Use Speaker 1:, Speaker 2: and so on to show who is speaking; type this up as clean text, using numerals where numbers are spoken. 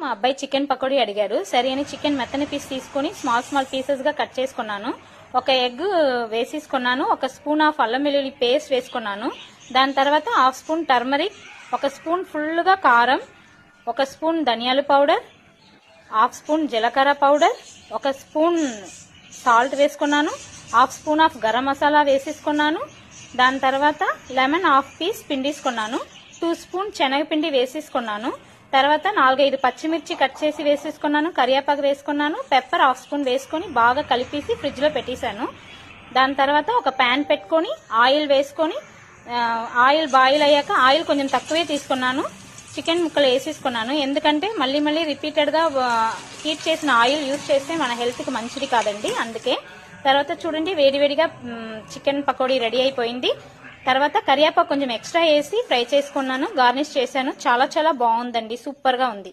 Speaker 1: మా అబ్బాయి చికెన్ పకోడీ అడిగారు. సరే అని చికెన్ మెత్తని పీస్ తీసుకుని స్మాల్ పీసెస్ గా కట్ చేసుకున్నాను. ఒక ఎగ్ వేసేసుకున్నాను. ఒక స్పూన్ ఆఫ్ అల్లం వెల్లుల్లి పేస్ట్ వేసుకున్నాను. దాని తర్వాత హాఫ్ స్పూన్ టర్మరిక్, ఒక స్పూన్ ఫుల్ గా కారం, ఒక స్పూన్ ధనియాల పౌడర్, హాఫ్ స్పూన్ జీలకర్ర పౌడర్, ఒక స్పూన్ సాల్ట్ వేసుకున్నాను. Half spoon of garam masala వేసేసుకున్నాను. దాని తర్వాత లెమన్ హాఫ్ పీస్ పిండేసుకున్నాను. 2 స్పూన్ శనగపిండి వేసేసుకున్నాను. తర్వాత 4-5 పచ్చిమిర్చి కట్ చేసి వేసేసుకున్నాను. కరివేపాకు వేసుకున్నాను. పెప్పర్ హాఫ్ స్పూన్ వేసుకొని బాగా కలిపేసి ఫ్రిడ్జ్ లో పెట్టేశాను. దాని తర్వాత ఒక ప్యాన్ పెట్టుకొని ఆయిల్ వేసుకొని ఆయిల్ బాయిల్ అయ్యాక ఆయిల్ కొంచెం తక్కువే తీసుకున్నాను. చికెన్ ముక్కలు వేసేసుకున్నాను. ఎందుకంటే మళ్ళీ రిపీటెడ్ గా హీట్ చేసిన ఆయిల్ యూజ్ చేస్తే మన హెల్త్ కి మంచిది కాదండి. అందుకే తర్వాత చూడండి వేడివేడిగా చికెన్ పకోడీ రెడీ అయిపోయింది. తర్వాత కరివేపాకు కొంచెం ఎక్స్ట్రా వేసి ఫ్రై చేసుకున్నాను. గార్నిష్ చేశాను. చాలా బాగుందండి. సూపర్ గా ఉంది.